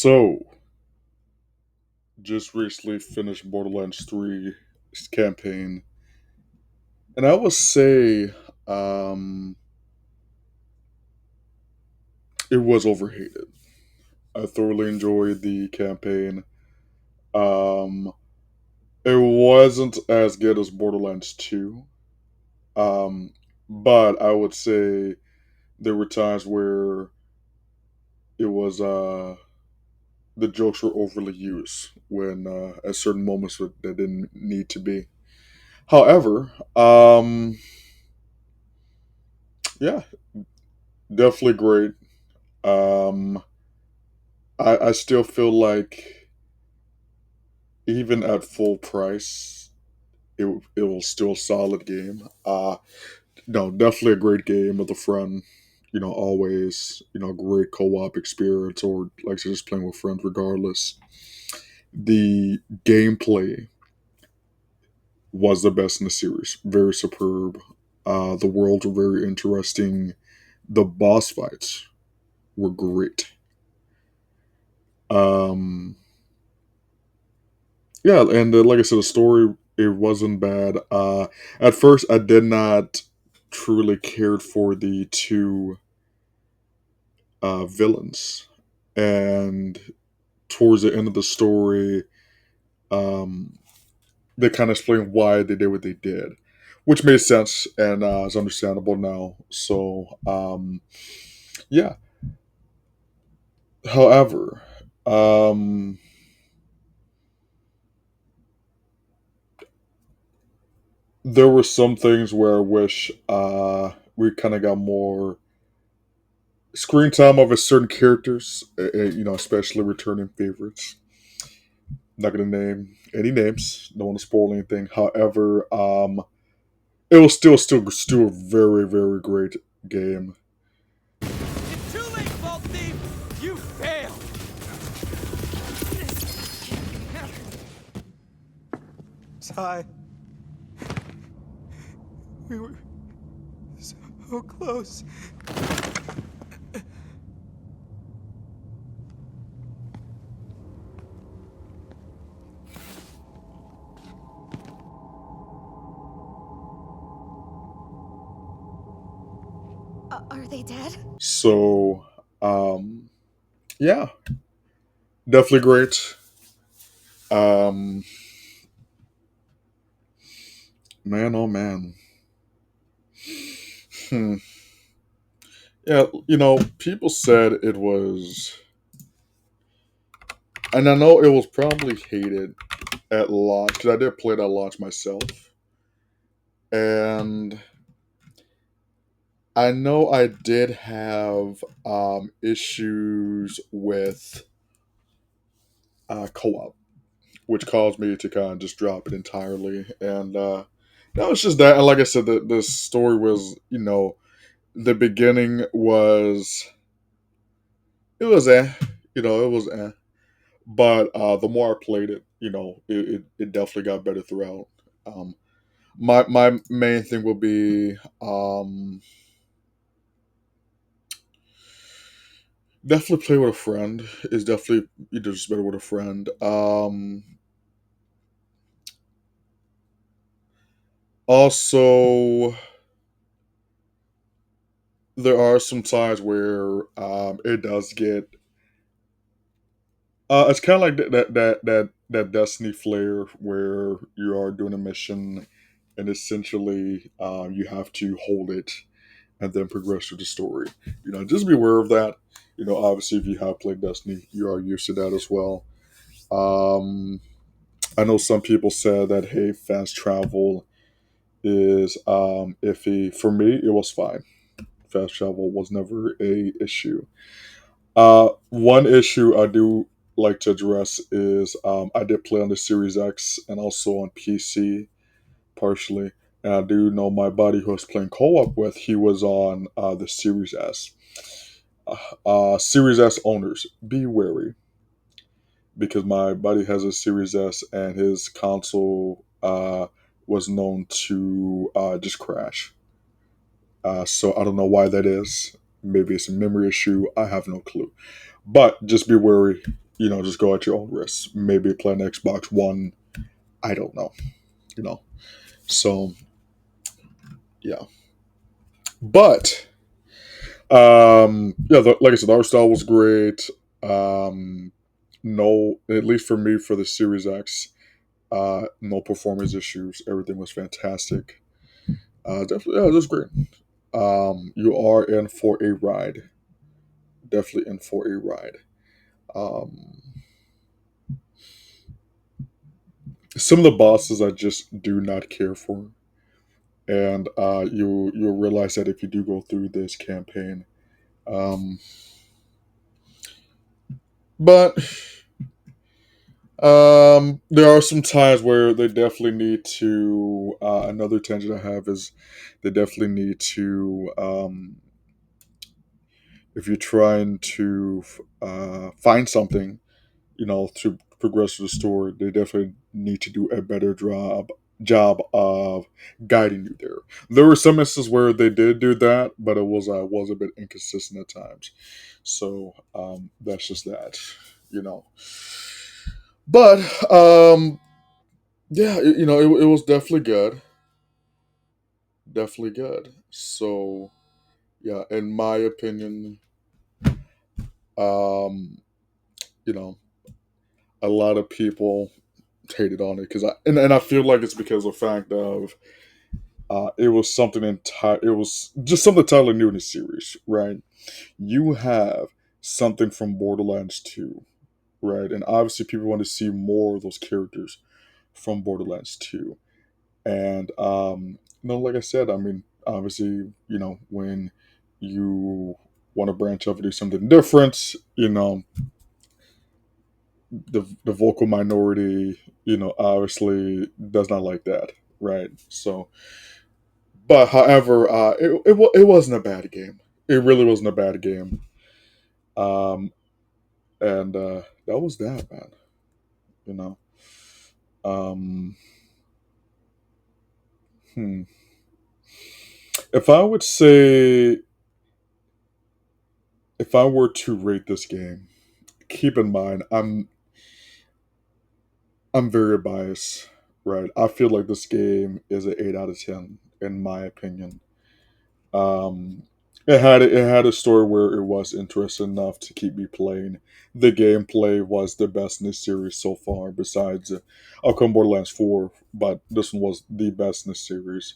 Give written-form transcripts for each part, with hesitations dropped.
So, just recently finished Borderlands 3 campaign, and I would say um, it was overhated. I thoroughly enjoyed the campaign. Um, it wasn't as good as Borderlands 2, um, but I would say there were times where it was the jokes were overly used when at certain moments that didn't need to be. However, yeah, definitely great. Um, I still feel like even at full price, it was still a solid game. No, definitely a great game with a friend. Always great co-op experience, or like I said, just playing with friends. Regardless, the gameplay was the best in the series. Very superb. The worlds were very interesting. The boss fights were great. Um, Yeah, and like I said, the story it wasn't bad. At first, I did not truly cared for the two villains, and towards the end of the story, um, they kind of explained why they did what they did, which made sense and is understandable now. So, yeah. However, um, there were some things where I wish we kind of got more screen time of a certain characters, especially returning favorites. Not gonna name any names. Don't want to spoil anything. However, it was still a very very great game. It's too late, Vault Thief! You failed! Ty, we were so close. Are they dead? So, yeah, definitely great. Um, man, oh man. Hmm. Yeah, people said it was, and I know it was probably hated at launch because I did play it at launch myself, and I know I did have issues with co-op, which caused me to kind of just drop it entirely. And that was just that. And like I said, the story was, the beginning was it was it was but the more I played it, it definitely got better throughout. Um, my main thing will be definitely play with a friend is definitely just better with a friend. Also, there are some times where it does get. It's kind of like that Destiny flair where you are doing a mission, and essentially you have to hold it and then progress through the story. Just be aware of that. Obviously, if you have played Destiny, you are used to that as well. Um, I know some people said that hey, fast travel is iffy. For me, it was fine. Fast travel was never a issue. One issue I do like to address is I did play on the Series X and also on PC partially. And I do know my buddy who I was playing co-op with, he was on the Series S. Series S owners, be wary because my buddy has a Series S and his console was known to just crash. So I don't know why that is. Maybe it's a memory issue. I have no clue. But just be wary. just go at your own risk. Maybe play an Xbox One. I don't know. You know. So yeah. But yeah, like I said, the art style was great. No, at least for me, for the Series X, no performance issues. Everything was fantastic. Definitely, yeah, it was great. You are in for a ride. Definitely in for a ride. Um, some of the bosses I just do not care for, and you'll realize that if you do go through this campaign. Um, but there are some times where they definitely need to. Another tangent I have is they definitely need to. If you're trying to find something, to progress through the story, they definitely need to do a better job of guiding you there. There were some instances where they did do that, but it was a bit inconsistent at times. So that's just that, you know. But yeah, it was definitely good, definitely good. So yeah, in my opinion, um, you know, a lot of people hated on it because and I feel like it's because of the fact of it was something it was just something entirely new in the series, right? You have something from Borderlands 2, right? And obviously people want to see more of those characters from Borderlands 2. And like I said, I mean, obviously, when you want to branch off and do something different, the vocal minority, obviously does not like that, right? So, but however, it wasn't a bad game. It really wasn't a bad game. Um, and that was that, man. You know. Um, hmm. If I would say, if I were to rate this game, keep in mind I'm very biased, right? I feel like this game is an 8 out of 10 in my opinion. Um, it had a story where it was interesting enough to keep me playing. The gameplay was the best in the series so far, besides I'll come Borderlands 4, but this one was the best in the series.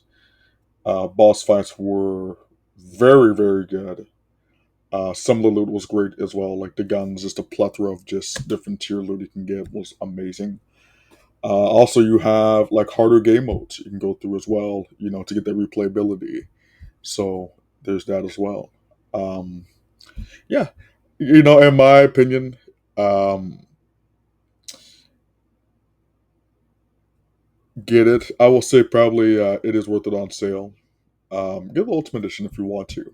Boss fights were very, very good. Some of the loot was great as well, like the guns, just a plethora of just different tier loot you can get was amazing. Also, you have like harder game modes you can go through as well, to get that replayability. So there's that as well. Um, yeah, in my opinion, um, get it. I will say probably it is worth it on sale. Get the Ultimate Edition if you want to.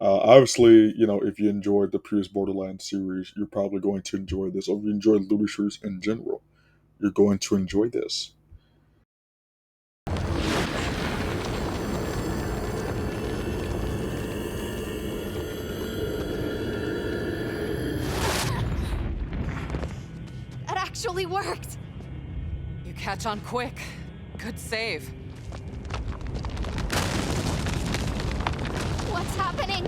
Obviously, if you enjoyed the previous Borderlands series, you're probably going to enjoy this. Or if you enjoy looter shooters in general, you're going to enjoy this. That actually worked! You catch on quick. Good save. What's happening?